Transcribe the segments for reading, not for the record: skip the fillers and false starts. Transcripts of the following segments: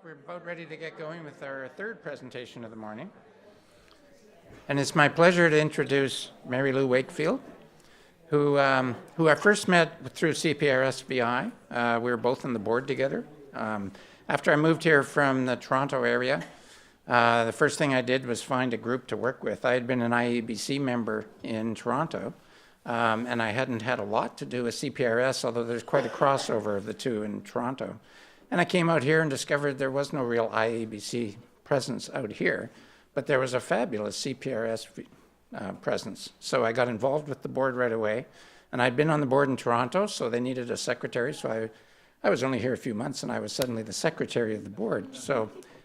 we're about ready to get going with our third presentation of the morning. And it's my pleasure to introduce MaryLou Wakefield, who I first met through CPRSBI. We were both on the board together. After I moved here from the Toronto area, the first thing I did was find a group to work with. I had been an IABC member in Toronto, and I hadn't had a lot to do with CPRS, although there's quite a crossover of the two in Toronto. And I came out here and discovered there was no real IABC presence out here, but there was a fabulous CPRS presence. So I got involved with the board right away, and I'd been on the board in Toronto, so they needed a secretary. So I was only here a few months, and I was suddenly the secretary of the board.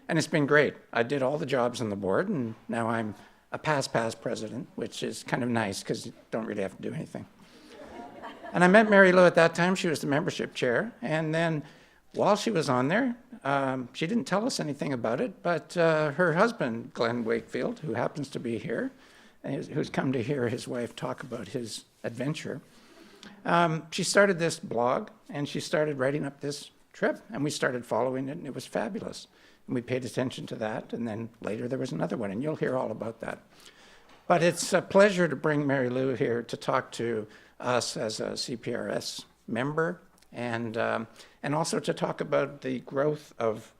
And it's been great. I did all the jobs on the board, and now I'm a past president, which is kind of nice because you don't really have to do anything. And I met MaryLou at that time. She was the membership chair, and then while she was on there, she didn't tell us anything about it, but her husband, Glenn Wakefield, who happens to be here, who's come to hear his wife talk about his adventure, she started this blog, and she started writing up this trip, and we started following it, and it was fabulous. And we paid attention to that, and then later there was another one, and you'll hear all about that. But it's a pleasure to bring MaryLou here to talk to us as a CPRS member, and also to talk about the growth of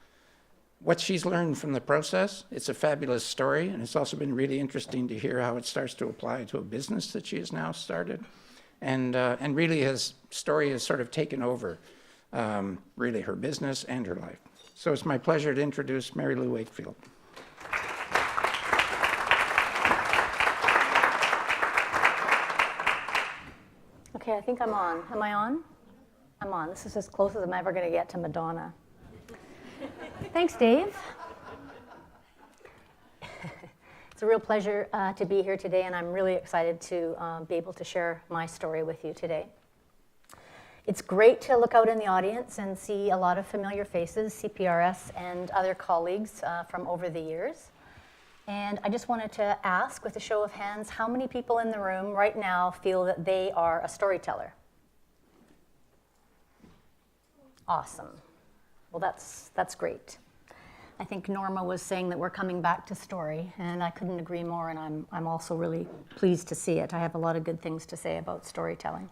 what she's learned from the process. It's a fabulous story, and it's also been really interesting to hear how it starts to apply to a business that she has now started. And really his story has sort of taken over really her business and her life. So it's my pleasure to introduce MaryLou Wakefield. Okay, I think I'm on. Am I on? I'm on. This is as close as I'm ever going to get to Madonna. Thanks, Dave. It's a real pleasure to be here today, and I'm really excited to be able to share my story with you today. It's great to look out in the audience and see a lot of familiar faces, CPRS and other colleagues from over the years. And I just wanted to ask, with a show of hands, how many people in the room right now feel that they are a storyteller? Awesome. Well, that's great. I think Norma was saying that we're coming back to story, and I couldn't agree more, and I'm also really pleased to see it. I have a lot of good things to say about storytelling.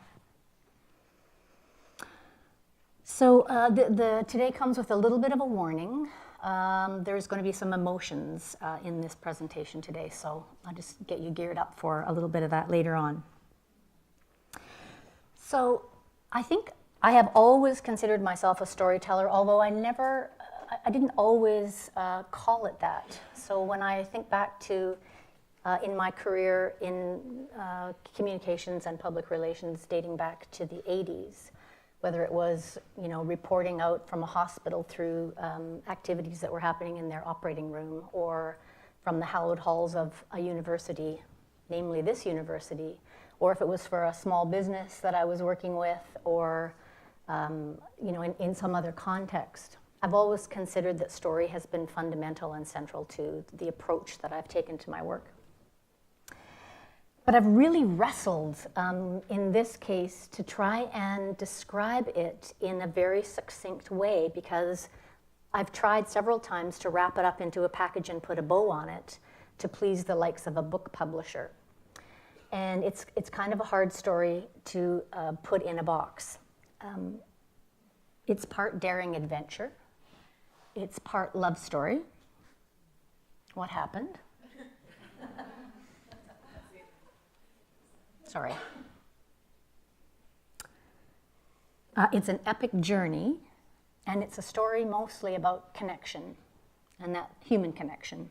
So today comes with a little bit of a warning. There's going to be some emotions in this presentation today, so I'll just get you geared up for a little bit of that later on. So I think I have always considered myself a storyteller, although I didn't always call it that. So when I think back to in my career in communications and public relations dating back to the 80s, whether it was, reporting out from a hospital through activities that were happening in their operating room, or from the hallowed halls of a university, namely this university, or if it was for a small business that I was working with, or in some other context. I've always considered that story has been fundamental and central to the approach that I've taken to my work. But I've really wrestled in this case to try and describe it in a very succinct way, because I've tried several times to wrap it up into a package and put a bow on it to please the likes of a book publisher. And it's kind of a hard story to put in a box. It's part daring adventure. It's part love story. What happened? Sorry. It's an epic journey, and it's a story mostly about connection, and that human connection.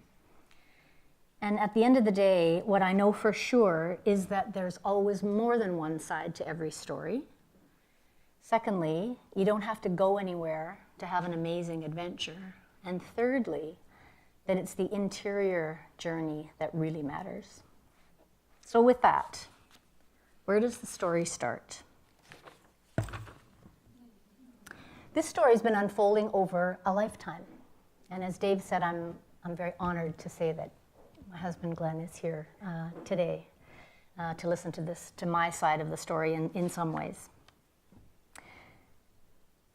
And at the end of the day, what I know for sure is that there's always more than one side to every story. Secondly, you don't have to go anywhere to have an amazing adventure. And thirdly, that it's the interior journey that really matters. So with that, where does the story start? This story has been unfolding over a lifetime. And as Dave said, I'm very honored to say that my husband Glenn is here today to listen to my side of the story in some ways.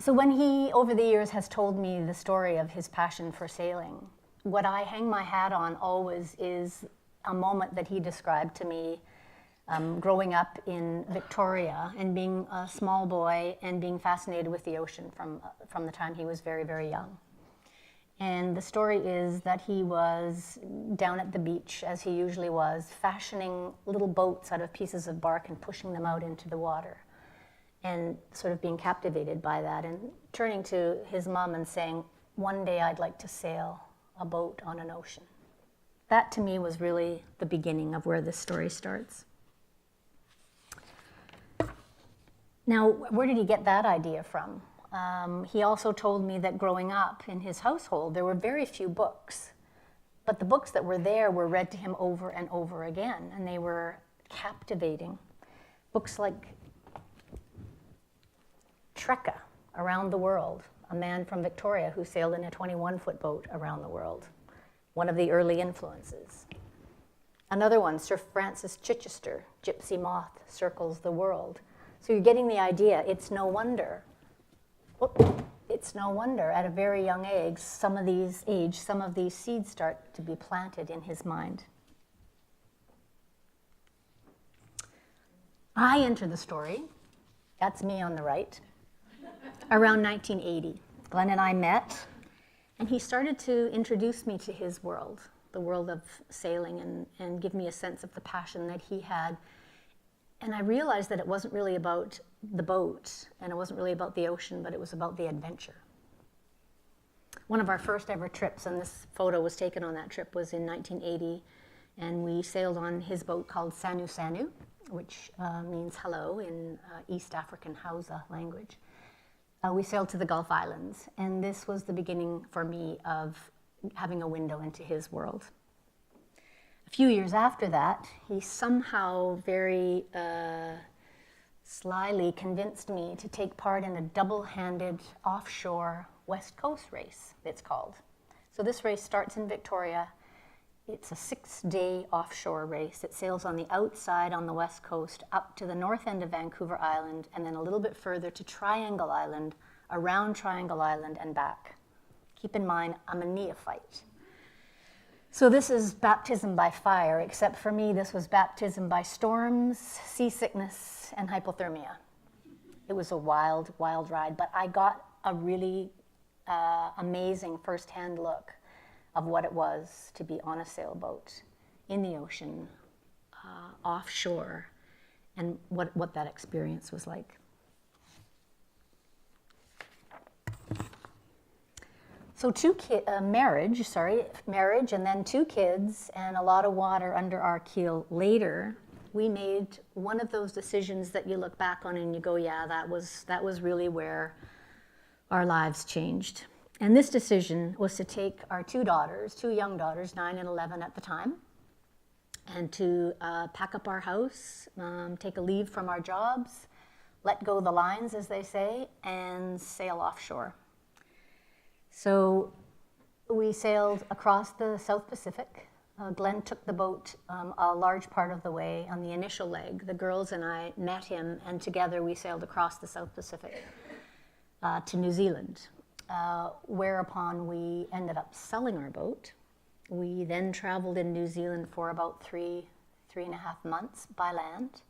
So when he, over the years, has told me the story of his passion for sailing, what I hang my hat on always is a moment that he described to me growing up in Victoria and being a small boy and being fascinated with the ocean from the time he was very, very young. And the story is that he was down at the beach, as he usually was, fashioning little boats out of pieces of bark and pushing them out into the water, and sort of being captivated by that and turning to his mom and saying, one day I'd like to sail a boat on an ocean. That to me was really the beginning of where this story starts. Now, where did he get that idea from? He also told me that growing up in his household, there were very few books, but the books that were there were read to him over and over again, and they were captivating. Books like Trekka, Around the World, a man from Victoria who sailed in a 21-foot boat around the world, one of the early influences. Another one, Sir Francis Chichester, Gypsy Moth Circles the World. So you're getting the idea. It's no wonder at a very young age, some of these seeds start to be planted in his mind. I enter the story, that's me on the right, around 1980. Glenn and I met, and he started to introduce me to his world, the world of sailing, and give me a sense of the passion that he had. And I realized that it wasn't really about the boat, and it wasn't really about the ocean, but it was about the adventure. One of our first ever trips, and this photo was taken on that trip, was in 1980, and we sailed on his boat called Sanu Sanu, which means hello in East African Hausa language. We sailed to the Gulf Islands, and this was the beginning for me of having a window into his world. A few years after that, he somehow very slyly convinced me to take part in a double-handed offshore West Coast race, it's called. So this race starts in Victoria. It's a 6-day offshore race. It sails on the outside on the West Coast up to the north end of Vancouver Island, and then a little bit further to Triangle Island, around Triangle Island and back. Keep in mind, I'm a neophyte. So this is baptism by fire, except for me, this was baptism by storms, seasickness, and hypothermia. It was a wild, wild ride, but I got a really amazing firsthand look of what it was to be on a sailboat in the ocean, offshore, and what that experience was like. So marriage, and then 2 kids, and a lot of water under our keel later, we made one of those decisions that you look back on and you go, yeah, that was really where our lives changed. And this decision was to take our 2 young daughters, 9 and 11 at the time, and to pack up our house, take a leave from our jobs, let go the lines, as they say, and sail offshore. So we sailed across the South Pacific. Glenn took the boat a large part of the way on the initial leg. The girls and I met him, and together we sailed across the South Pacific to New Zealand, whereupon we ended up selling our boat. We then traveled in New Zealand for about 3.5 months by land,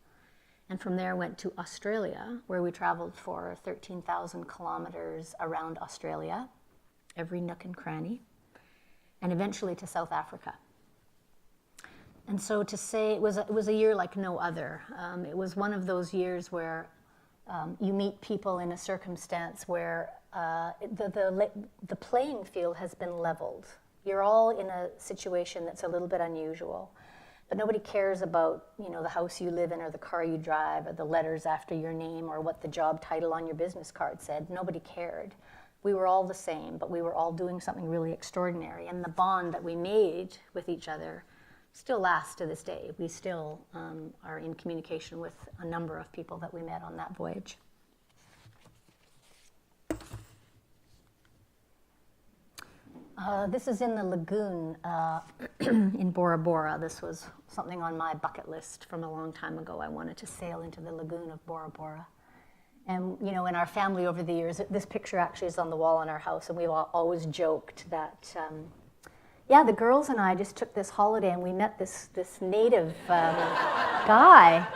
and from there went to Australia, where we traveled for 13,000 kilometers around Australia, every nook and cranny, and eventually to South Africa. And so to say it was a year like no other. It was one of those years where you meet people in a circumstance where the playing field has been leveled. You're all in a situation that's a little bit unusual, but nobody cares about, the house you live in or the car you drive or the letters after your name or what the job title on your business card said. Nobody cared. We were all the same, but we were all doing something really extraordinary. And the bond that we made with each other still lasts to this day. We still are in communication with a number of people that we met on that voyage. This is in the lagoon in Bora Bora. This was something on my bucket list from a long time ago. I wanted to sail into the lagoon of Bora Bora. And, you know, in our family over the years, this picture actually is on the wall in our house, and we've always joked that, yeah, the girls and I just took this holiday and we met this native guy.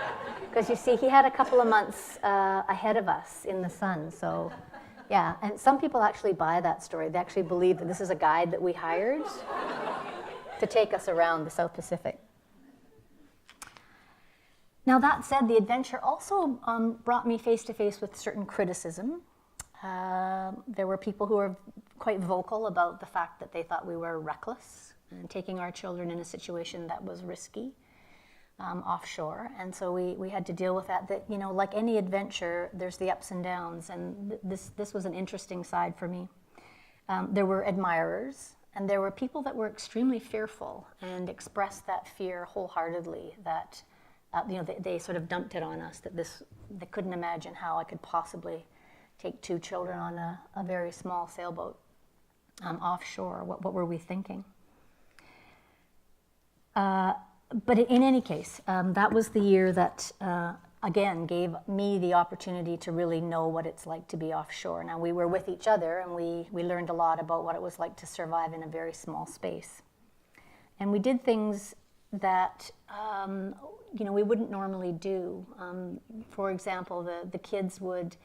Because you see, he had a couple of months ahead of us in the sun, so yeah. And some people actually buy that story. They actually believe that this is a guide that we hired to take us around the South Pacific. Now, that said, the adventure also brought me face to face with certain criticism. There were people who were quite vocal about the fact that they thought we were reckless and taking our children in a situation that was risky offshore. And so we had to deal with that. That, you know, like any adventure, there's the ups and downs. And this was an interesting side for me. There were admirers, and there were people that were extremely fearful and expressed that fear wholeheartedly, that you know, they sort of dumped it on us, that they couldn't imagine how I could possibly take 2 children on a very small sailboat offshore. What were we thinking? But in any case, that was the year that, again, gave me the opportunity to really know what it's like to be offshore. Now, we were with each other, and we learned a lot about what it was like to survive in a very small space. And we did things that you know, we wouldn't normally do. For example, the kids would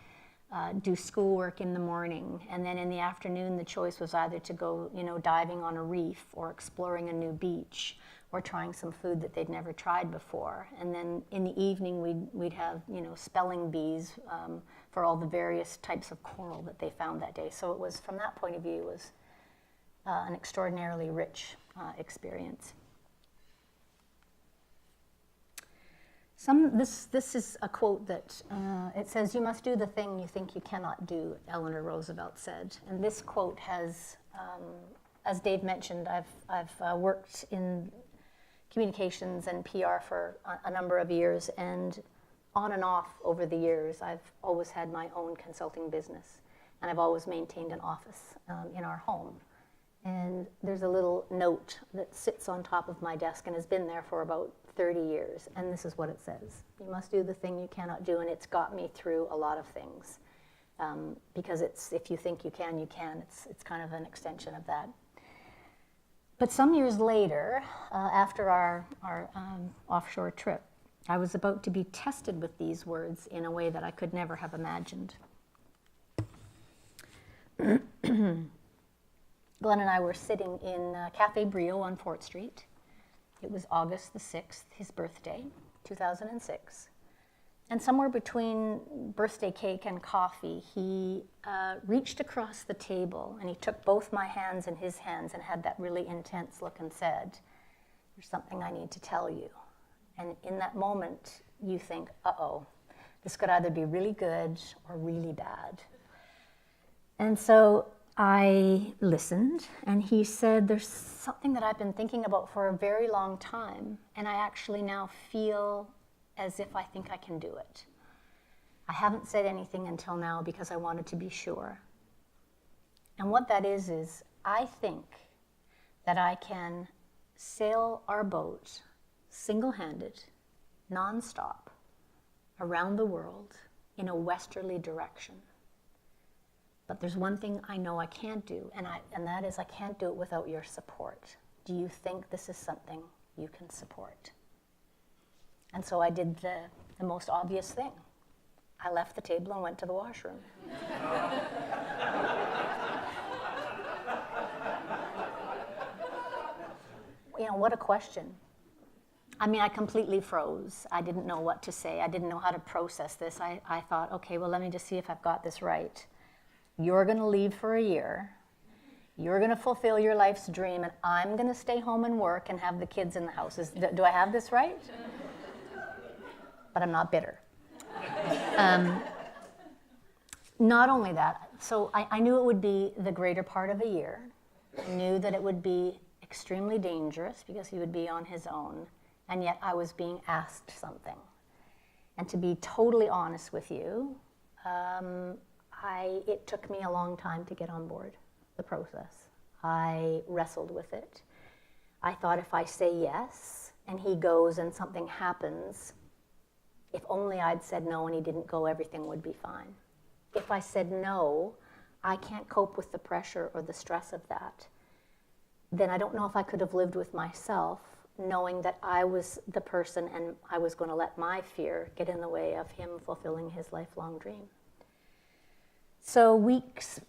do schoolwork in the morning, and then in the afternoon the choice was either to go, you know, diving on a reef or exploring a new beach or trying some food that they'd never tried before. And then in the evening we'd have, you know, spelling bees for all the various types of coral that they found that day. So it was, from that point of view, it was an extraordinarily rich experience. This is a quote that it says, "You must do the thing you think you cannot do," Eleanor Roosevelt said. And this quote has, as Dave mentioned, I've worked in communications and PR for a number of years, and on and off over the years, I've always had my own consulting business, and I've always maintained an office in our home. And there's a little note that sits on top of my desk and has been there for about 30 years, and this is what it says: "You must do the thing you cannot do," and it's got me through a lot of things, because it's, if you think you can, you can. It's kind of an extension of that. But some years later, after our offshore trip, I was about to be tested with these words in a way that I could never have imagined. Glenn and I were sitting in Cafe Brio on Fort Street. It was August the 6th, his birthday, 2006. And somewhere between birthday cake and coffee, he reached across the table and he took both my hands in his hands and had that really intense look and said, "There's something I need to tell you." And in that moment, you think, uh-oh, this could either be really good or really bad. And so I listened, and he said, "There's something that I've been thinking about for a very long time, and I actually now feel as if I think I can do it. I haven't said anything until now because I wanted to be sure. And what that is I think that I can sail our boat single-handed, non-stop, around the world in a westerly direction. But there's one thing I know I can't do, and that is I can't do it without your support. Do you think this is something you can support?" And so I did the most obvious thing. I left the table and went to the washroom. You know, what a question. I mean, I completely froze. I didn't know what to say. I didn't know how to process this. I thought, okay, well, let me just see if I've got this right. You're going to leave for a year. You're going to fulfill your life's dream, and I'm going to stay home and work and have the kids in the house. Do I have this right? But I'm not bitter. Not only that, so I knew it would be the greater part of a year. I knew that it would be extremely dangerous because he would be on his own, and yet I was being asked something. And to be totally honest with you, it took me a long time to get on board the process. I wrestled with it. I thought if I say yes and he goes and something happens, If only I'd said no and he didn't go, everything would be fine. If I said no, I can't cope with the pressure or the stress of that, then I don't know if I could have lived with myself knowing that I was the person and I was going to let my fear get in the way of him fulfilling his lifelong dream. So weeks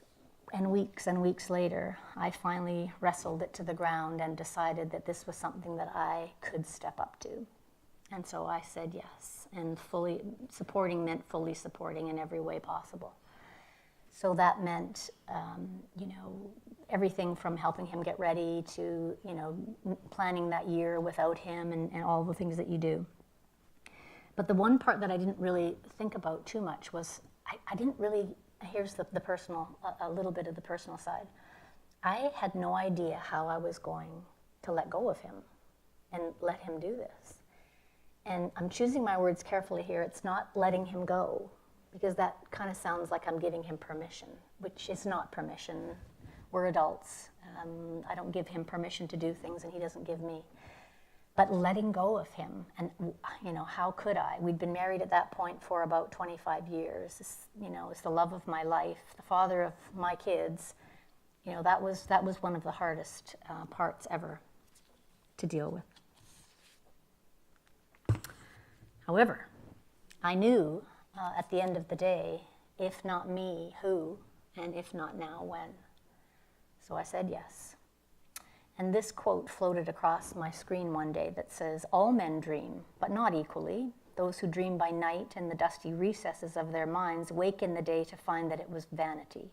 and weeks and weeks later, I finally wrestled it to the ground and decided that this was something that I could step up to. And so I said yes, and fully supporting meant fully supporting in every way possible. So that meant, everything from helping him get ready to, planning that year without him and all the things that you do. But the one part that I didn't really think about too much was I didn't really, here's the personal, a little bit of the personal side. I had no idea how I was going to let go of him and let him do this. And I'm choosing my words carefully here. It's not letting him go, because that kind of sounds like I'm giving him permission, which is not permission. We're adults. I don't give him permission to do things, and he doesn't give me. But letting go of him, and how could I? We'd been married at that point for about 25 years. It's the love of my life, the father of my kids. That was one of the hardest parts ever to deal with. However, I knew at the end of the day, if not me, who, and if not now, when. So I said yes. And this quote floated across my screen one day that says, "All men dream, but not equally. Those who dream by night in the dusty recesses of their minds wake in the day to find that it was vanity.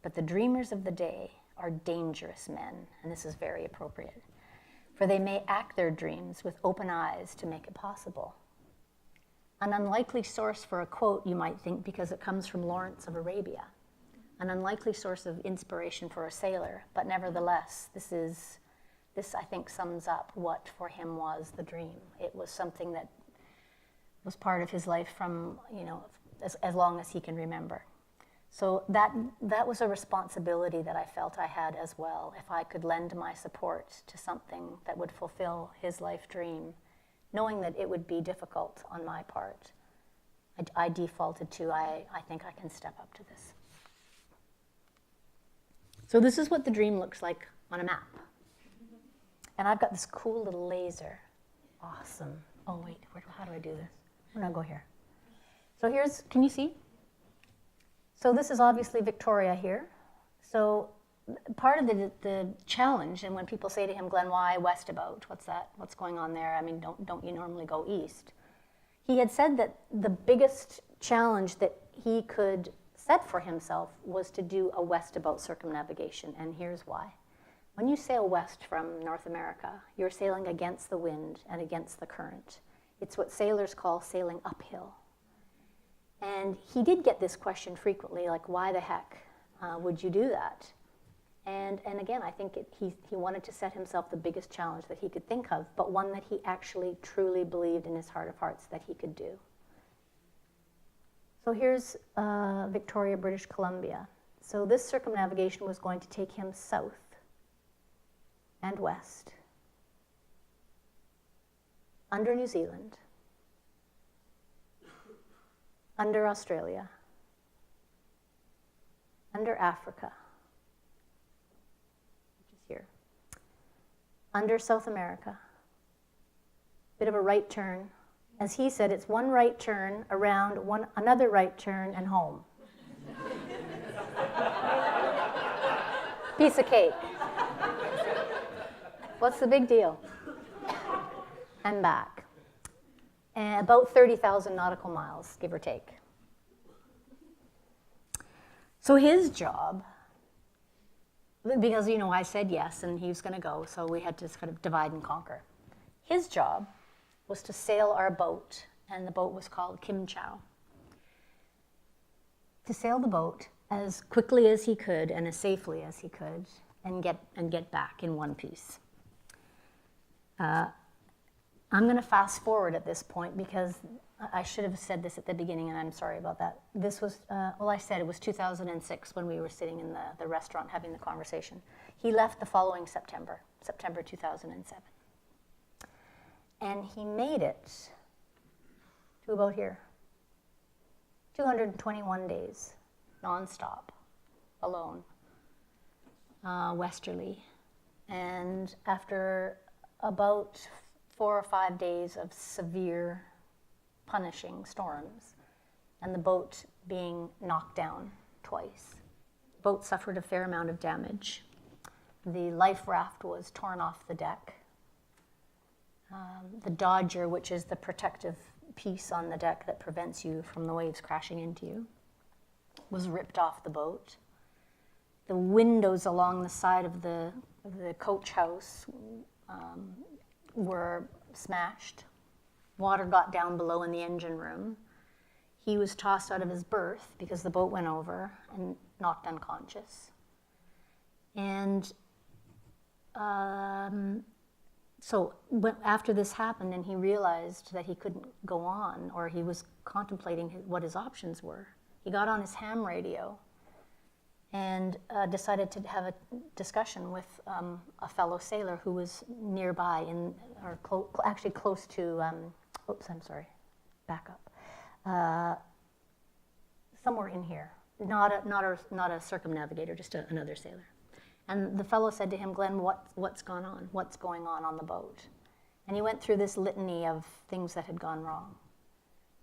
But the dreamers of the day are dangerous men," and this is very appropriate, "for they may act their dreams with open eyes to make it possible." An unlikely source for a quote, you might think, because it comes from Lawrence of Arabia. An unlikely source of inspiration for a sailor, but nevertheless, this I think sums up what for him was the dream. It was something that was part of his life from, as long as he can remember. So that was a responsibility that I felt I had as well. If I could lend my support to something that would fulfill his life dream, knowing that it would be difficult on my part, I defaulted to, I think I can step up to this. So this is what the dream looks like on a map. And I've got this cool little laser. Awesome. Oh, wait, how do I do this? I'm gonna go here. So can you see? So this is obviously Victoria here. So part of the challenge, and when people say to him, "Glenn, why west about? What's that? What's going on there? I mean, don't you normally go east?" He had said that the biggest challenge that he could set for himself was to do a west about circumnavigation, and here's why. When you sail west from North America, you're sailing against the wind and against the current. It's what sailors call sailing uphill. And he did get this question frequently, like, why the heck would you do that? And again, I think he wanted to set himself the biggest challenge that he could think of, but one that he actually truly believed in his heart of hearts that he could do. So here's Victoria, British Columbia. So this circumnavigation was going to take him south and west, under New Zealand, under Australia, under Africa, which is here, under South America, bit of a right turn. As he said, it's one right turn around, another right turn, and home. Piece of cake. What's the big deal? And back. And about 30,000 nautical miles, give or take. So his job, because, I said yes, and he was going to go, so we had to kind of divide and conquer. His job was to sail our boat, and the boat was called Kim Chow. To sail the boat as quickly as he could and as safely as he could, and get back in one piece. I'm going to fast forward at this point because I should have said this at the beginning, and I'm sorry about that. This was, I said it was 2006 when we were sitting in the restaurant having the conversation. He left the following September 2007. And he made it to about here. 221 days, nonstop, alone, westerly. And after about 4 or 5 days of severe, punishing storms, and the boat being knocked down twice, the boat suffered a fair amount of damage. The life raft was torn off the deck. The dodger, which is the protective piece on the deck that prevents you from the waves crashing into you, was ripped off the boat. The windows along the side of the coach house were smashed. Water got down below in the engine room. He was tossed out of his berth because the boat went over and knocked unconscious. And so after this happened and he realized that he couldn't go on, or he was contemplating what his options were, he got on his ham radio and decided to have a discussion with a fellow sailor who was nearby, actually close to, back up. Somewhere in here, not a circumnavigator, just another sailor. And the fellow said to him, Glenn, what's gone on? What's going on the boat? And he went through this litany of things that had gone wrong.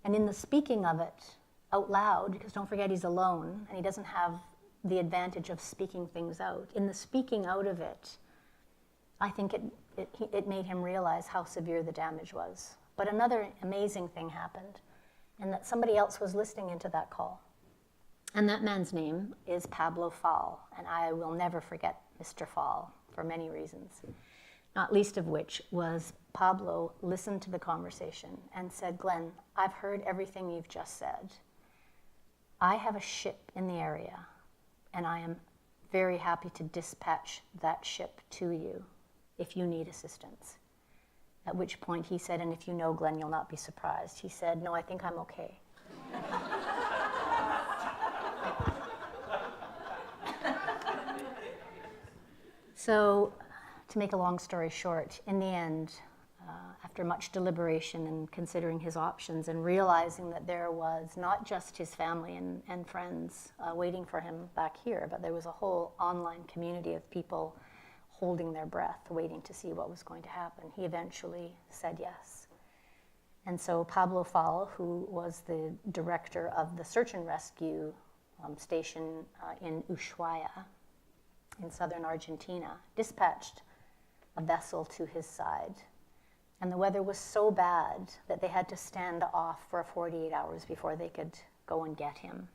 And in the speaking of it out loud, because don't forget he's alone and he doesn't have the advantage of speaking things out. In the speaking out of it, I think it made him realize how severe the damage was. But another amazing thing happened, and that somebody else was listening into that call. And that man's name is Pablo Fall, and I will never forget Mr. Fall for many reasons, not least of which was Pablo listened to the conversation and said, Glenn, I've heard everything you've just said. I have a ship in the area, and I am very happy to dispatch that ship to you if you need assistance. At which point he said, and if you know Glenn, you'll not be surprised. He said, no, I think I'm okay. So, to make a long story short, in the end, after much deliberation and considering his options and realizing that there was not just his family and friends waiting for him back here, but there was a whole online community of people holding their breath, waiting to see what was going to happen, he eventually said yes. And so Pablo Fall, who was the director of the search and rescue station in Ushuaia, in southern Argentina, dispatched a vessel to his side. And the weather was so bad that they had to stand off for 48 hours before they could go and get him.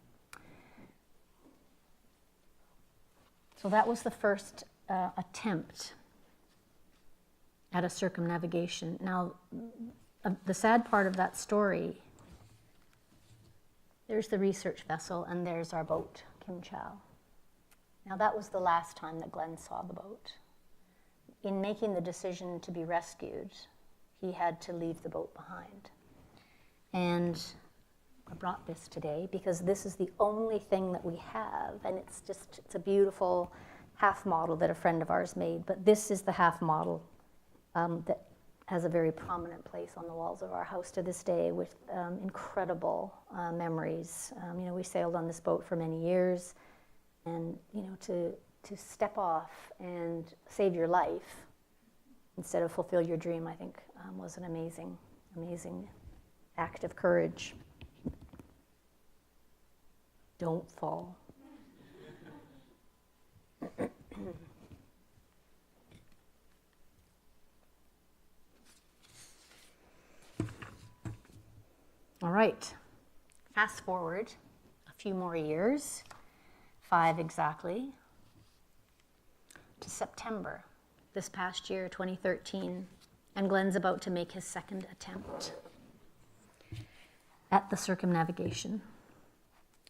So that was the first attempt at a circumnavigation. Now, the sad part of that story, there's the research vessel and there's our boat, Kim Chow. Now that was the last time that Glenn saw the boat. In making the decision to be rescued, he had to leave the boat behind. And I brought this today because this is the only thing that we have, and it's a beautiful half model that a friend of ours made, but this is the half model that has a very prominent place on the walls of our house to this day with incredible memories. We sailed on this boat for many years, and to step off and save your life instead of fulfill your dream, I think was an amazing, amazing act of courage. Don't fall. All right, fast forward a few more years, 5 exactly, to September this past year, 2013, and Glenn's about to make his second attempt at the circumnavigation.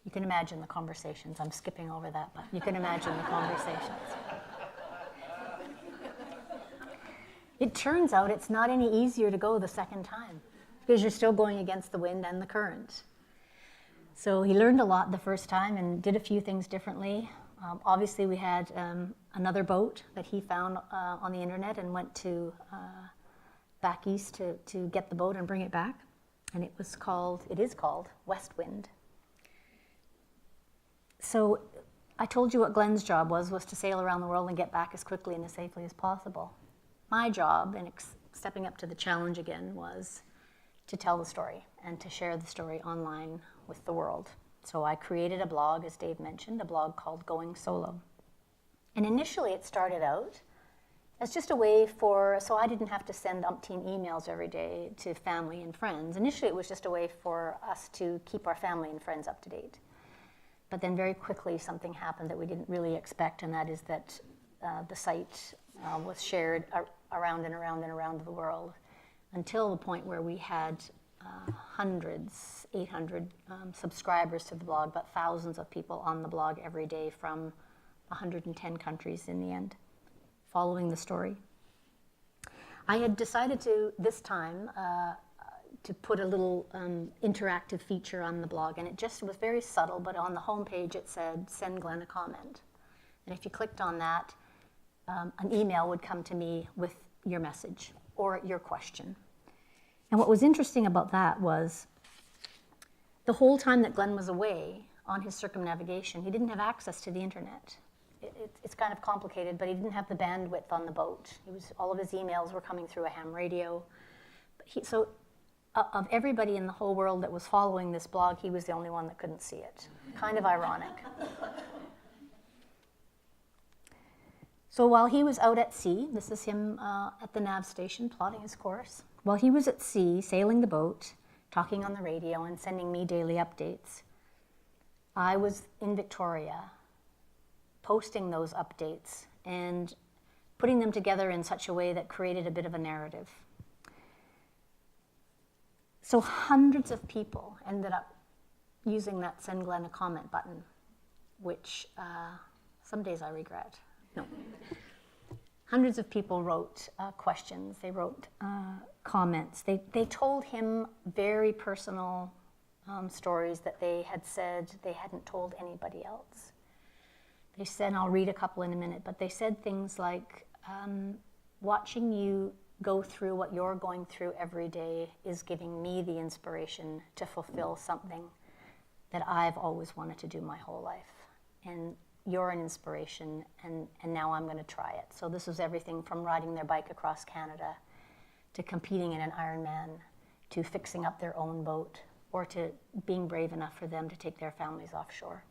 You can imagine the conversations. I'm skipping over that, but you can imagine the conversations. It turns out it's not any easier to go the second time because you're still going against the wind and the current. So he learned a lot the first time and did a few things differently. Obviously, we had another boat that he found on the internet and went to back east to get the boat and bring it back. and it is called West Wind. So I told you what Glenn's job was to sail around the world and get back as quickly and as safely as possible. My job, in stepping up to the challenge again, was to tell the story and to share the story online with the world. So I created a blog, as Dave mentioned, a blog called Going Solo. And initially it started out as just a way so I didn't have to send umpteen emails every day to family and friends. Initially it was just a way for us to keep our family and friends up to date. But then very quickly something happened that we didn't really expect, and that is that the site was shared around and around and around the world, until the point where we had hundreds, 800 subscribers to the blog, but thousands of people on the blog every day from 110 countries in the end, following the story. I had decided to, this time, to put a little interactive feature on the blog, and it just was very subtle, but on the homepage it said, "Send Glenn a comment." And if you clicked on that, an email would come to me with your message or your question. And what was interesting about that was the whole time that Glenn was away on his circumnavigation, he didn't have access to the internet. It's kind of complicated, but he didn't have the bandwidth on the boat. All of his emails were coming through a ham radio. So of everybody in the whole world that was following this blog, he was the only one that couldn't see it. Kind of ironic. So while he was out at sea, this is him at the nav station plotting his course. While he was at sea, sailing the boat, talking on the radio and sending me daily updates, I was in Victoria, posting those updates and putting them together in such a way that created a bit of a narrative. So hundreds of people ended up using that Send Glenn a Comment button, which some days I regret. No. Hundreds of people wrote questions, they wrote comments. They told him very personal stories that they had said they hadn't told anybody else. They said, and I'll read a couple in a minute, but they said things like, watching you go through what you're going through every day is giving me the inspiration to fulfill something that I've always wanted to do my whole life. And you're an inspiration, and now I'm going to try it. So this was everything from riding their bike across Canada to competing in an Ironman to fixing up their own boat or to being brave enough for them to take their families offshore.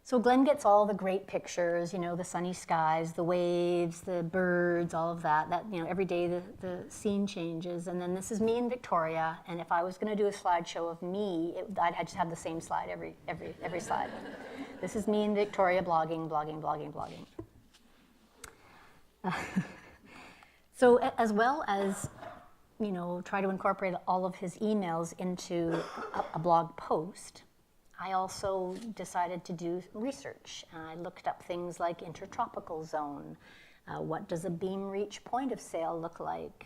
So Glenn gets all the great pictures, the sunny skies, the waves, the birds, all of that. Every day the scene changes. And then this is me in Victoria. And if I was going to do a slideshow of me, I'd just have the same slide every slide. This is me in Victoria blogging. So as well as, try to incorporate all of his emails into a blog post, I also decided to do research. I looked up things like intertropical zone. What does a beam reach point of sail look like?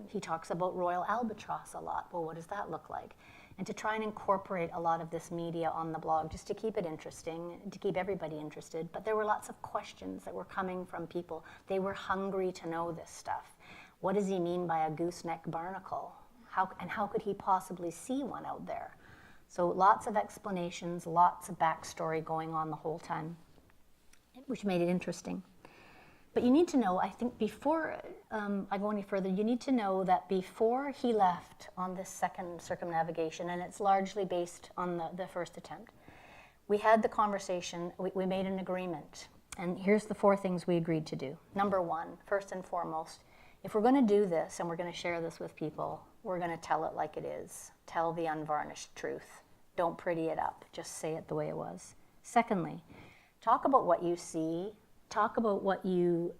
He talks about Royal Albatross a lot. Well, what does that look like? And to try and incorporate a lot of this media on the blog, just to keep it interesting, to keep everybody interested. But there were lots of questions that were coming from people. They were hungry to know this stuff. What does he mean by a gooseneck barnacle? How could he possibly see one out there? So lots of explanations, lots of backstory going on the whole time, which made it interesting. But you need to know, I think before I go any further, you need to know that before he left on this second circumnavigation, and it's largely based on the first attempt, we had the conversation, we made an agreement. And here's the 4 things we agreed to do. Number 1, first and foremost, if we're going to do this and we're going to share this with people, we're going to tell it like it is. Tell the unvarnished truth. Don't pretty it up. Just say it the way it was. Secondly, talk about what you see. Talk about what you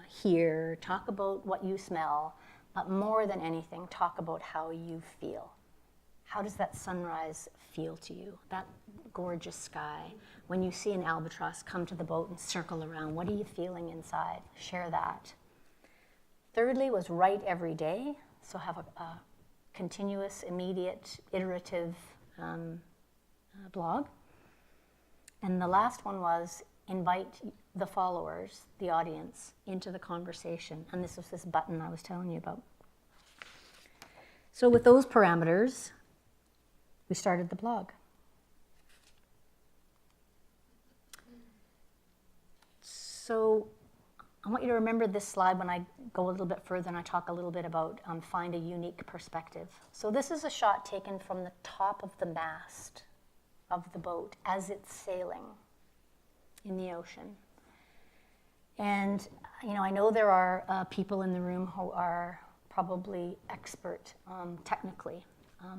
hear. Talk about what you smell. But more than anything, talk about how you feel. How does that sunrise feel to you? That gorgeous sky. When you see an albatross come to the boat and circle around, what are you feeling inside? Share that. Thirdly was write every day. So have a continuous, immediate, iterative blog. And the last one was, invite the followers, the audience, into the conversation. And this was this button I was telling you about. So with those parameters, we started the blog. So I want you to remember this slide when I go a little bit further and I talk a little bit about find a unique perspective. So this is a shot taken from the top of the mast of the boat as it's sailing in the ocean. And, you know, I know there are people in the room who are probably expert technically.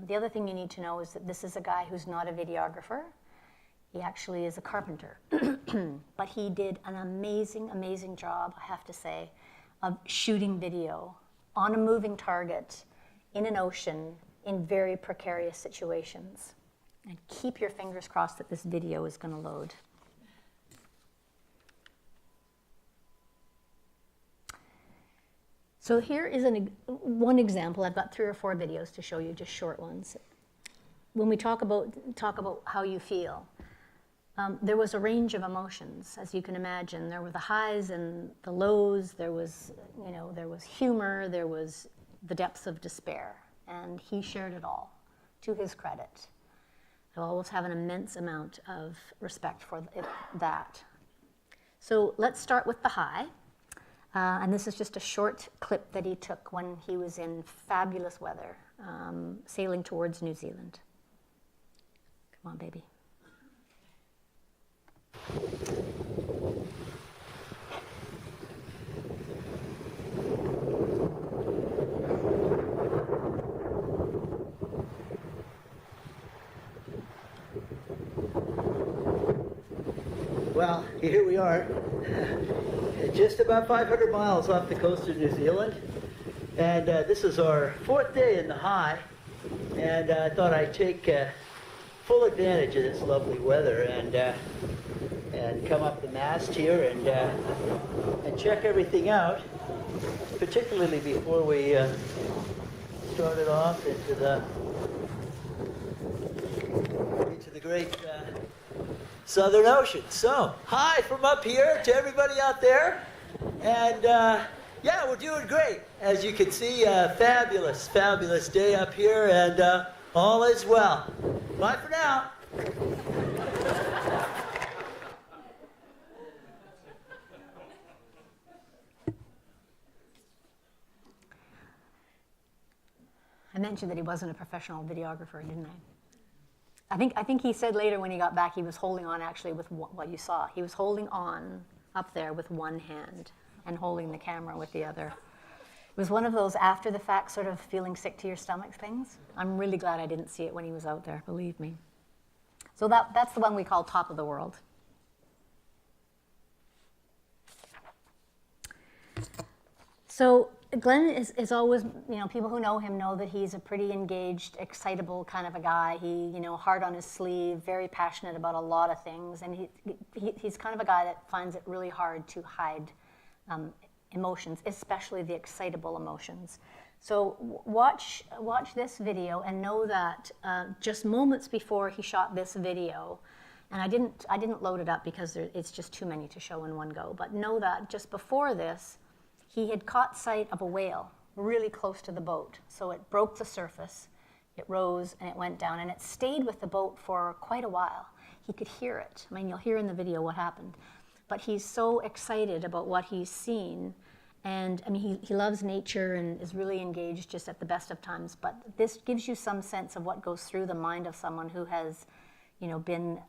The other thing you need to know is that this is a guy who's not a videographer. He actually is a carpenter. But he did an amazing, amazing job, I have to say, of shooting video on a moving target in an ocean in very precarious situations. And keep your fingers crossed that this video is going to load. So here is one example. I've got 3 or 4 videos to show you, just short ones. When we talk about how you feel, there was a range of emotions, as you can imagine. There were the highs and the lows. There was, you know, there was humor. There was the depths of despair, and he shared it all, to his credit. I always have an immense amount of respect for that. So let's start with the high. And this is just a short clip that he took when he was in fabulous weather, sailing towards New Zealand. Come on, baby. Well, here we are, just about 500 miles off the coast of New Zealand, and this is our 4th day in the high, and I thought I'd take full advantage of this lovely weather and come up the mast here and check everything out, particularly before we started off into the great Southern Ocean. So, hi from up here to everybody out there. And yeah, we're doing great. As you can see, fabulous, fabulous day up here, and all is well. Bye for now. I mentioned that he wasn't a professional videographer, didn't I? I think he said later when he got back he was holding on actually with what you saw. He was holding on up there with one hand and holding the camera with the other. It was one of those after the fact sort of feeling sick to your stomach things. I'm really glad I didn't see it when he was out there, believe me. So that's the one we call Top of the World. So Glenn is always, you know, people who know him know that he's a pretty engaged, excitable kind of a guy. He, you know, hard on his sleeve, very passionate about a lot of things. And he's kind of a guy that finds it really hard to hide emotions, especially the excitable emotions. So watch this video and know that just moments before he shot this video, and I didn't load it up because it's just too many to show in one go, but know that just before this, he had caught sight of a whale really close to the boat. So it broke the surface, it rose, and it went down, and it stayed with the boat for quite a while. He could hear it. I mean, you'll hear in the video what happened. But he's so excited about what he's seen, and I mean, he loves nature and is really engaged just at the best of times. But this gives you some sense of what goes through the mind of someone who has, you know, been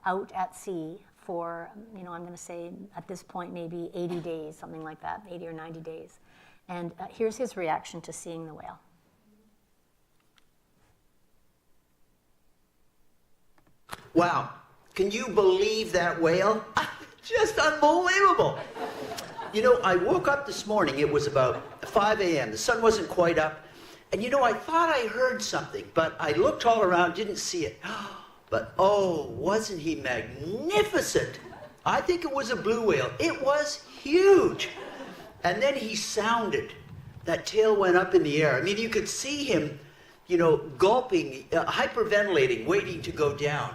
out at sea for, you know, I'm going to say at this point maybe 80 days, something like that, 80 or 90 days. And here's his reaction to seeing the whale. Wow, can you believe that whale? Just unbelievable. You know, I woke up this morning, it was about 5 a.m., the sun wasn't quite up, and you know, I thought I heard something, but I looked all around, didn't see it. But oh, wasn't he magnificent? I think it was a blue whale. It was huge. And then he sounded. That tail went up in the air. I mean, you could see him, you know, gulping, hyperventilating, waiting to go down.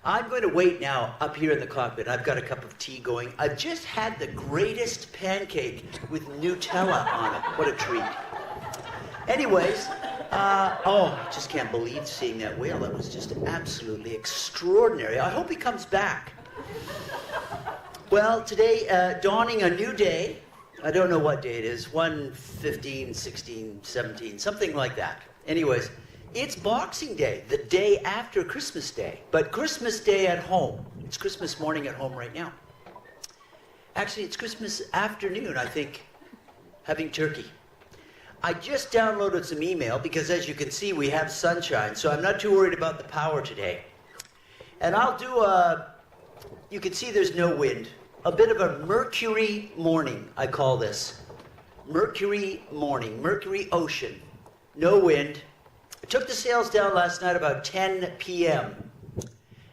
I'm going to wait now up here in the cockpit. I've got a cup of tea going. I've just had the greatest pancake with Nutella on it. What a treat. Anyways, I just can't believe seeing that whale. That was just absolutely extraordinary. I hope he comes back. Well, today, dawning a new day. I don't know what day it is, 1/15, 16, 17, something like that. Anyways, it's Boxing Day, the day after Christmas Day, but Christmas Day at home. It's Christmas morning at home right now. Actually, it's Christmas afternoon, I think, having turkey. I just downloaded some email because, as you can see, we have sunshine, so I'm not too worried about the power today. And I'll do you can see there's no wind. A bit of a Mercury morning, I call this. Mercury morning, Mercury ocean, no wind. I took the sails down last night about 10 p.m.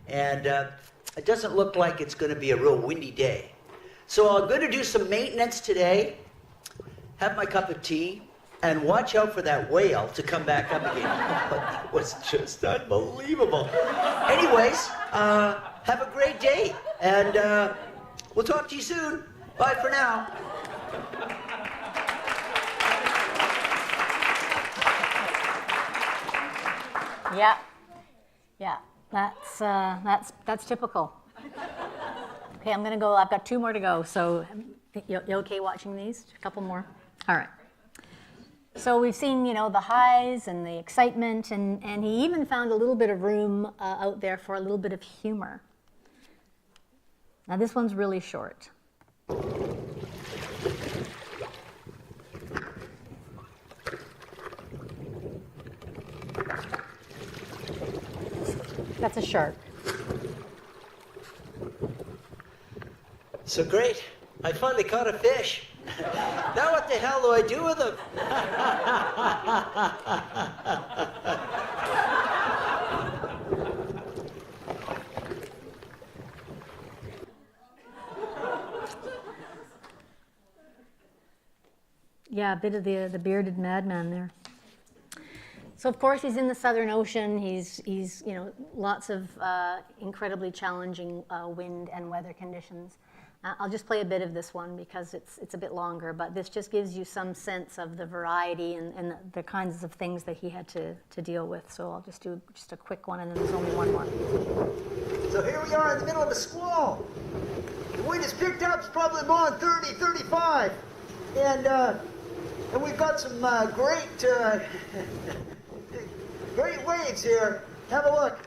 And it doesn't look like it's going to be a real windy day. So I'm going to do some maintenance today, have my cup of tea, and watch out for that whale to come back up again. That was just unbelievable. Anyways, have a great day, and we'll talk to you soon. Bye for now. Yeah, that's typical. Okay, I'm gonna go. I've got 2 more to go. So, you okay watching these? A couple more. All right. So we've seen, the highs and the excitement, and he even found a little bit of room out there for a little bit of humor. Now this one's really short. That's a shark. So great. I finally caught a fish. Now what the hell do I do with him? Yeah, a bit of the bearded madman there. So of course he's in the Southern Ocean. He's lots of incredibly challenging wind and weather conditions. I'll just play a bit of this one because it's a bit longer, but this just gives you some sense of the variety and the kinds of things that he had to deal with. So I'll just do just a quick one, and then there's only one more. So here we are in the middle of a squall. The wind has picked up. It's probably blowing 30, 35. And we've got some great waves here. Have a look.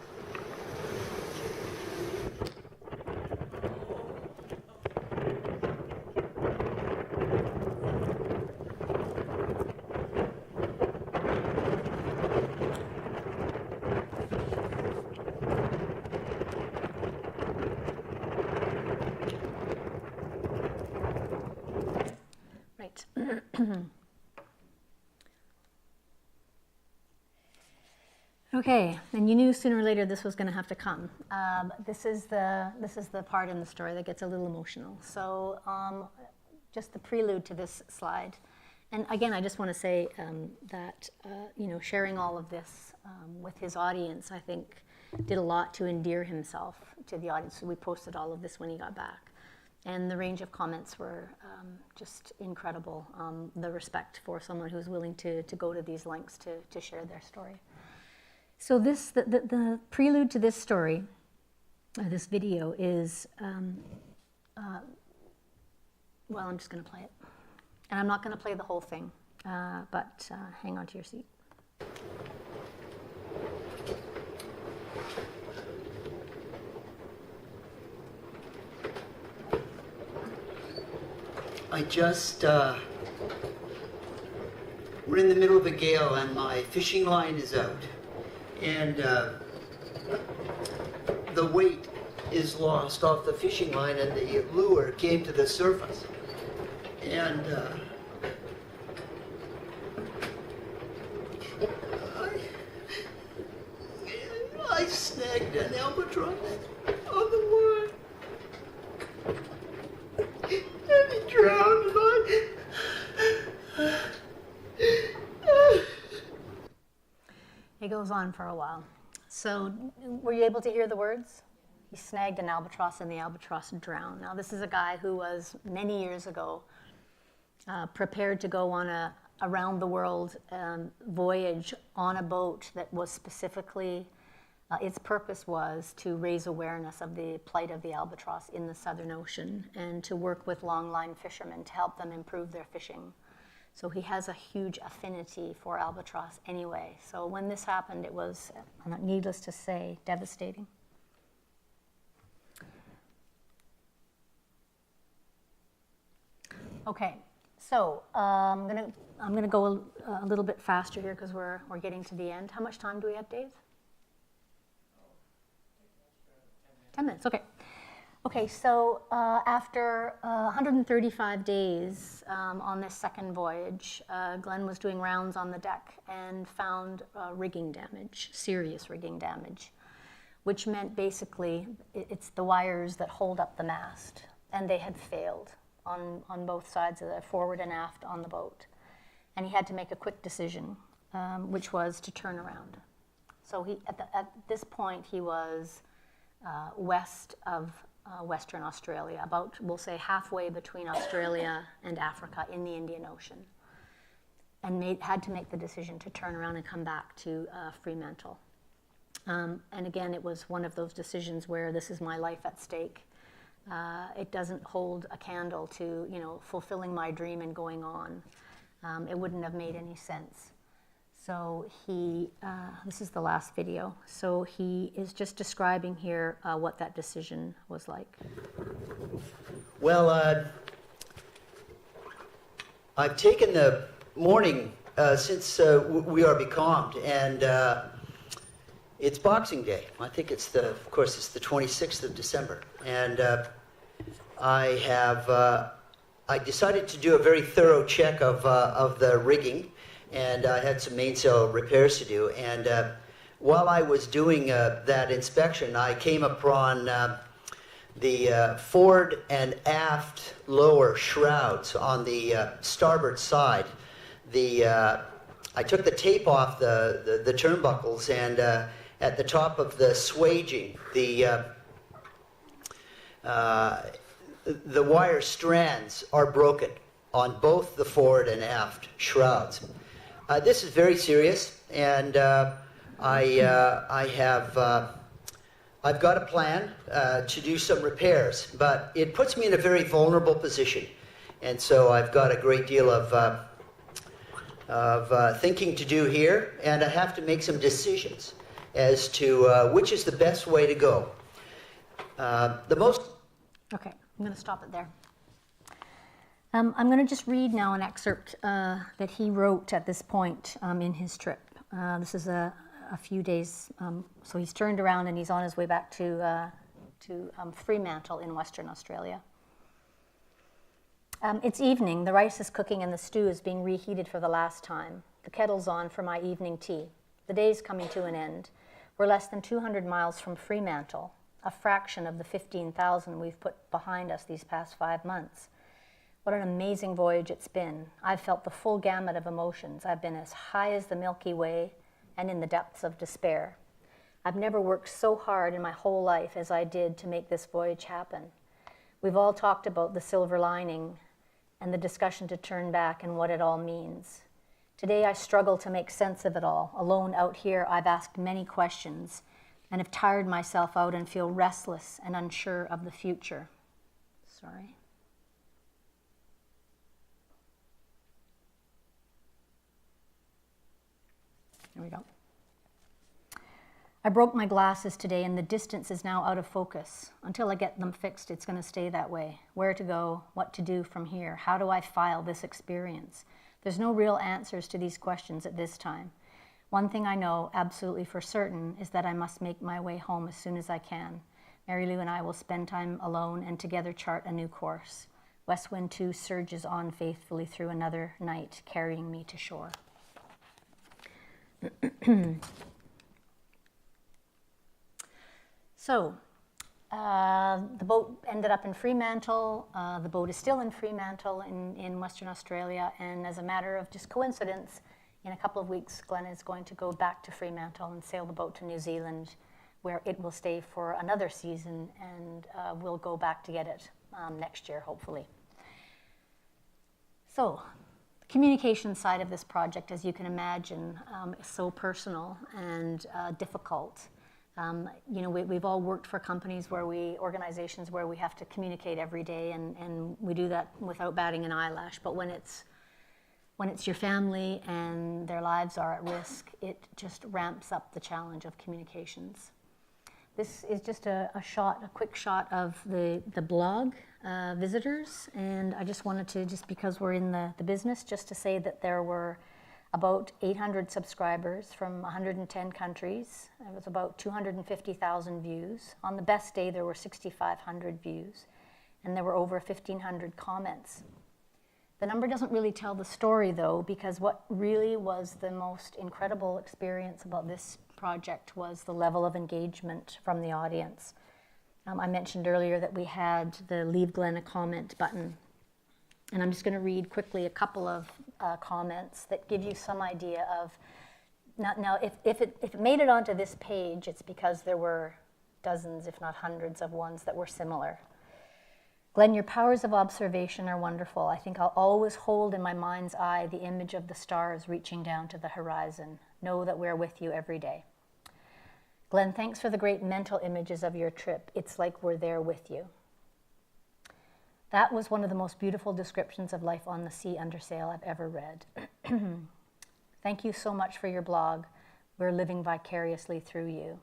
Right. Okay, and you knew sooner or later this was going to have to come. This is the part in the story that gets a little emotional. So, just the prelude to this slide, and again, I just want to say that sharing all of this with his audience, I think, did a lot to endear himself to the audience. So we posted all of this when he got back, and the range of comments were just incredible. The respect for someone who's willing to go to these lengths to share their story. So the prelude to this story, this video is, well, I'm just going to play it. And I'm not going to play the whole thing, but hang on to your seat. We're in the middle of a gale and my fishing line is out. And the weight is lost off the fishing line and the lure came to the surface. And I snagged an albatross on the line. And he drowned and It goes on for a while. So were you able to hear the words? He snagged an albatross and the albatross drowned. Now, this is a guy who was, many years ago, prepared to go on a around-the-world voyage on a boat that was specifically, its purpose was to raise awareness of the plight of the albatross in the Southern Ocean and to work with longline fishermen to help them improve their fishing. So he has a huge affinity for albatross anyway. So when this happened, it was, needless to say, devastating. Okay, so I'm gonna go a little bit faster here because we're getting to the end. How much time do we have, Dave? 10 minutes, okay. Okay, so after 135 days on this second voyage, Glenn was doing rounds on the deck and found rigging damage, serious rigging damage, which meant basically it's the wires that hold up the mast, and they had failed on both sides of the forward and aft on the boat. And he had to make a quick decision, which was to turn around. So at this point, he was west of Western Australia, about, we'll say, halfway between Australia and Africa in the Indian Ocean, and had to make the decision to turn around and come back to Fremantle. And again, it was one of those decisions where this is my life at stake. It doesn't hold a candle to, fulfilling my dream and going on. It wouldn't have made any sense. So this is the last video. So he is just describing here what that decision was like. Well, I've taken the morning since we are becalmed, and it's Boxing Day. I think it's of course, it's the 26th of December, and I decided to do a very thorough check of the rigging. And I had some mainsail repairs to do. And while I was doing that inspection, I came upon the forward and aft lower shrouds on the starboard side. I took the tape off the turnbuckles, and at the top of the swaging, the wire strands are broken on both the forward and aft shrouds. This is very serious, and I've got a plan to do some repairs, but it puts me in a very vulnerable position, and so I've got a great deal of thinking to do here, and I have to make some decisions as to which is the best way to go. Okay, I'm going to stop it there. I'm going to just read now an excerpt that he wrote at this point in his trip. This is a few days, so he's turned around and he's on his way back to Fremantle in Western Australia. It's evening, the rice is cooking and the stew is being reheated for the last time. The kettle's on for my evening tea. The day's coming to an end. We're less than 200 miles from Fremantle, a fraction of the 15,000 we've put behind us these past 5 months. What an amazing voyage it's been. I've felt the full gamut of emotions. I've been as high as the Milky Way and in the depths of despair. I've never worked so hard in my whole life as I did to make this voyage happen. We've all talked about the silver lining and the discussion to turn back and what it all means. Today I struggle to make sense of it all. Alone out here, I've asked many questions and have tired myself out and feel restless and unsure of the future. Sorry. There we go. I broke my glasses today and the distance is now out of focus. Until I get them fixed, it's going to stay that way. Where to go, what to do from here, how do I file this experience? There's no real answers to these questions at this time. One thing I know absolutely for certain is that I must make my way home as soon as I can. MaryLou and I will spend time alone and together chart a new course. West Wind 2 surges on faithfully through another night, carrying me to shore. So, the boat ended up in Fremantle. The boat is still in Fremantle in Western Australia, and as a matter of just coincidence, in a couple of weeks, Glenn is going to go back to Fremantle and sail the boat to New Zealand, where it will stay for another season, and we'll go back to get it next year, hopefully. So, the communication side of this project, as you can imagine, is so personal and difficult. We've all worked for companies organizations where we have to communicate every day, and we do that without batting an eyelash. But when it's your family and their lives are at risk, it just ramps up the challenge of communications. This is just a quick shot of the blog visitors, and I just wanted to, just because we're in the business, just to say that there were about 800 subscribers from 110 countries. It was about 250,000 views. On the best day, there were 6,500 views, and there were over 1,500 comments. The number doesn't really tell the story, though, because what really was the most incredible experience about this project was the level of engagement from the audience. I mentioned earlier that we had the Leave Glenn a Comment button. And I'm just going to read quickly a couple of comments that give you some idea of, now if it made it onto this page, it's because there were dozens, if not hundreds of ones that were similar. Glenn, your powers of observation are wonderful. I think I'll always hold in my mind's eye the image of the stars reaching down to the horizon. Know that we're with you every day. Glenn, thanks for the great mental images of your trip. It's like we're there with you. That was one of the most beautiful descriptions of life on the sea under sail I've ever read. Thank you so much for your blog. We're living vicariously through you.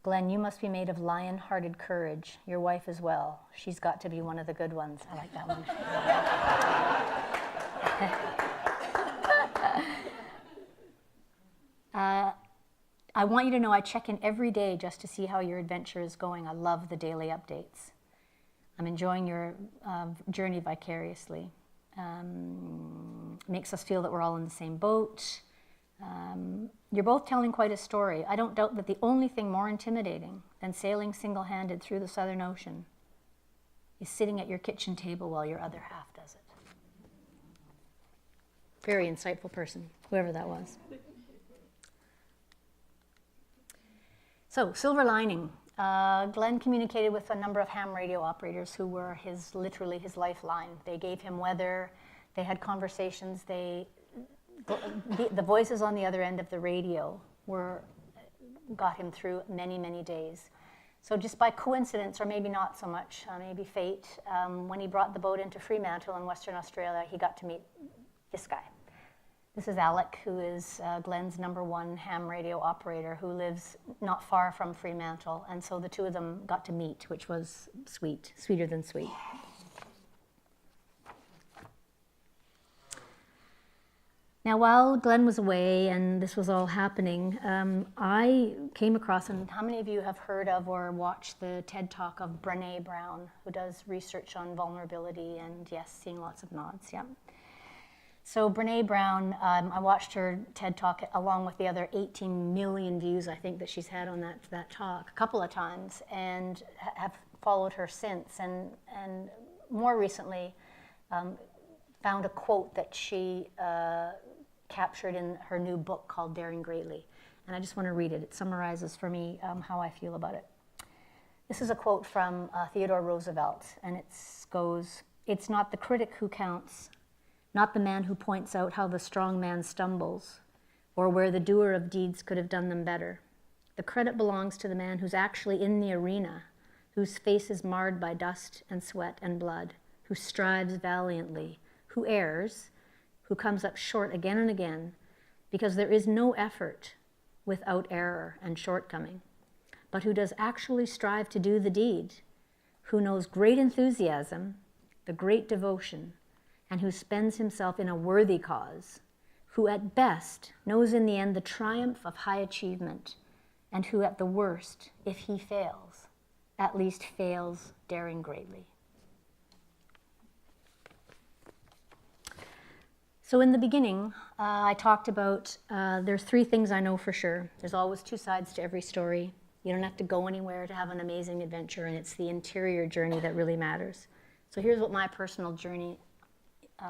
Glenn, you must be made of lion-hearted courage. Your wife as well. She's got to be one of the good ones. I like that one. I want you to know I check in every day just to see how your adventure is going. I love the daily updates. I'm enjoying your journey vicariously. Makes us feel that we're all in the same boat. You're both telling quite a story. I don't doubt that the only thing more intimidating than sailing single-handed through the Southern Ocean is sitting at your kitchen table while your other half does it. Very insightful person, whoever that was. So, silver lining. Glenn communicated with a number of ham radio operators who were literally his lifeline. They gave him weather, they had conversations, the voices on the other end of the radio got him through many, many days. So just by coincidence, or maybe not so much, maybe fate, when he brought the boat into Fremantle in Western Australia, he got to meet this guy. This is Alec, who is Glenn's #1 ham radio operator, who lives not far from Fremantle. And so the two of them got to meet, which was sweet, sweeter than sweet. Now, while Glenn was away and this was all happening, I came across, and how many of you have heard of or watched the TED Talk of Brené Brown, who does research on vulnerability, and yes, seeing lots of nods, yeah. So Brené Brown, I watched her TED Talk along with the other 18 million views I think that she's had on that talk a couple of times, and have followed her since, and more recently found a quote that she captured in her new book called Daring Greatly. And I just want to read it. It summarizes for me how I feel about it. This is a quote from Theodore Roosevelt, and it goes, "It's not the critic who counts, not the man who points out how the strong man stumbles, or where the doer of deeds could have done them better. The credit belongs to the man who's actually in the arena, whose face is marred by dust and sweat and blood, who strives valiantly, who errs, who comes up short again and again, because there is no effort without error and shortcoming, but who does actually strive to do the deed, who knows great enthusiasm, the great devotion, and who spends himself in a worthy cause, who at best knows in the end the triumph of high achievement, and who at the worst, if he fails, at least fails daring greatly." So in the beginning, I talked about there's 3 things I know for sure. There's always 2 sides to every story. You don't have to go anywhere to have an amazing adventure, and it's the interior journey that really matters. So here's what my personal journey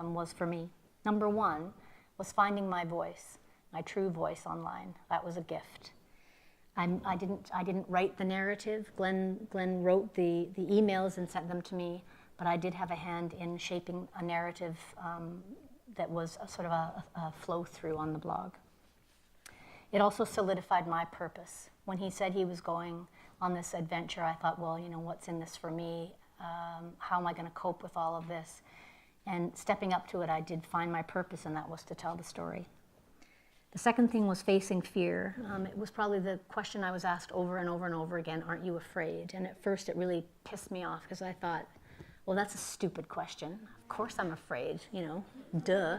was for me. Number 1 was finding my voice, my true voice online. That was a gift. I didn't write the narrative. Glenn wrote the emails and sent them to me, but I did have a hand in shaping a narrative that was a sort of a flow through on the blog. It also solidified my purpose. When he said he was going on this adventure, I thought, well, what's in this for me? How am I going to cope with all of this? And stepping up to it, I did find my purpose, and that was to tell the story. The second thing was facing fear. It was probably the question I was asked over and over and over again, aren't you afraid? And at first it really pissed me off because I thought, well, that's a stupid question. Of course I'm afraid, duh.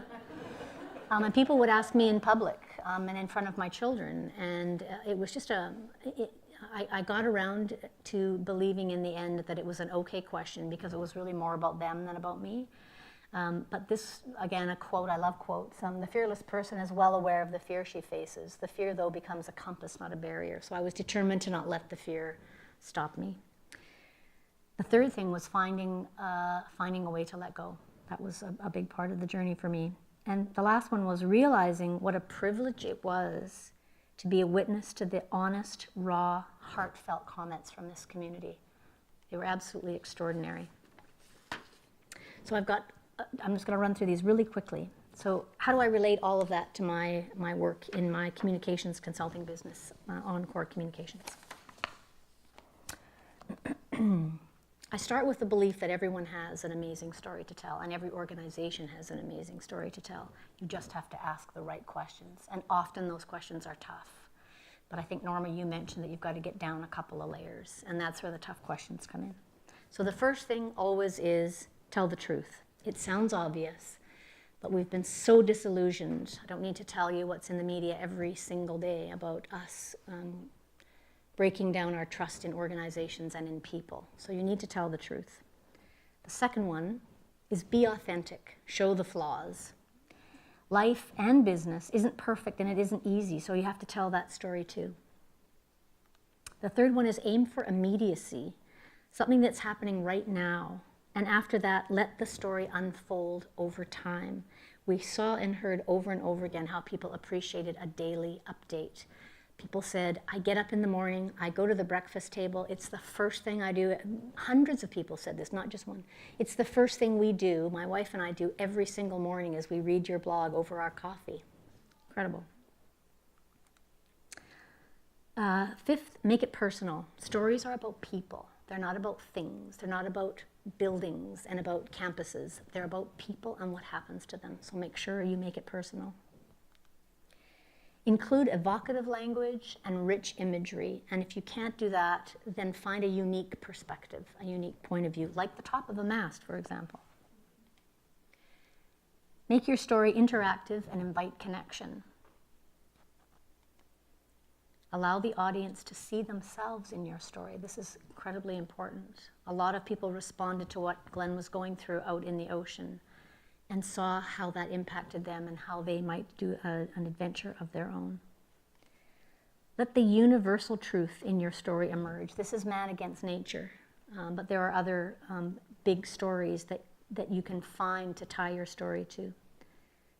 And people would ask me in public and in front of my children. And it was just I got around to believing in the end that it was an okay question because it was really more about them than about me. But this, again, a quote, I love quotes. The fearless person is well aware of the fear she faces. The fear, though, becomes a compass, not a barrier. So I was determined to not let the fear stop me. The third thing was finding a way to let go. That was a big part of the journey for me. And the last one was realizing what a privilege it was to be a witness to the honest, raw, heartfelt comments from this community. They were absolutely extraordinary. So I'm just going to run through these really quickly. So how do I relate all of that to my work in my communications consulting business, Encore Communications? I start with the belief that everyone has an amazing story to tell, and every organization has an amazing story to tell. You just have to ask the right questions, and often those questions are tough. But I think, Norma, you mentioned that you've got to get down a couple of layers, and that's where the tough questions come in. So the first thing always is tell the truth. It sounds obvious, but we've been so disillusioned. I don't need to tell you what's in the media every single day about us breaking down our trust in organizations and in people. So you need to tell the truth. The second one is be authentic, show the flaws. Life and business isn't perfect and it isn't easy, so you have to tell that story too. The third one is aim for immediacy, something that's happening right now. And after that, let the story unfold over time. We saw and heard over and over again how people appreciated a daily update. People said, I get up in the morning, I go to the breakfast table, it's the first thing I do. Hundreds of people said this, not just one. It's the first thing we do, my wife and I do every single morning as we read your blog over our coffee. Incredible. Fifth, make it personal. Stories are about people. They're not about things. They're not about buildings and about campuses. They're about people and what happens to them. So make sure you make it personal. Include evocative language and rich imagery. And if you can't do that, then find a unique perspective, a unique point of view, like the top of a mast, for example. Make your story interactive and invite connection. Allow the audience to see themselves in your story. This is incredibly important. A lot of people responded to what Glenn was going through out in the ocean and saw how that impacted them and how they might do an adventure of their own. Let the universal truth in your story emerge. This is man against nature, but there are other big stories that you can find to tie your story to.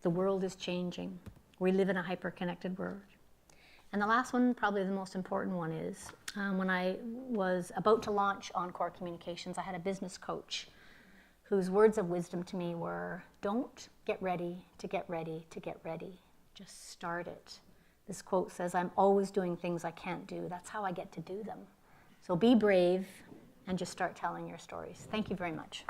The world is changing. We live in a hyper-connected world. And the last one, probably the most important one, is when I was about to launch Encore Communications, I had a business coach whose words of wisdom to me were, don't get ready to get ready to get ready. Just start it. This quote says, I'm always doing things I can't do. That's how I get to do them. So be brave and just start telling your stories. Thank you very much.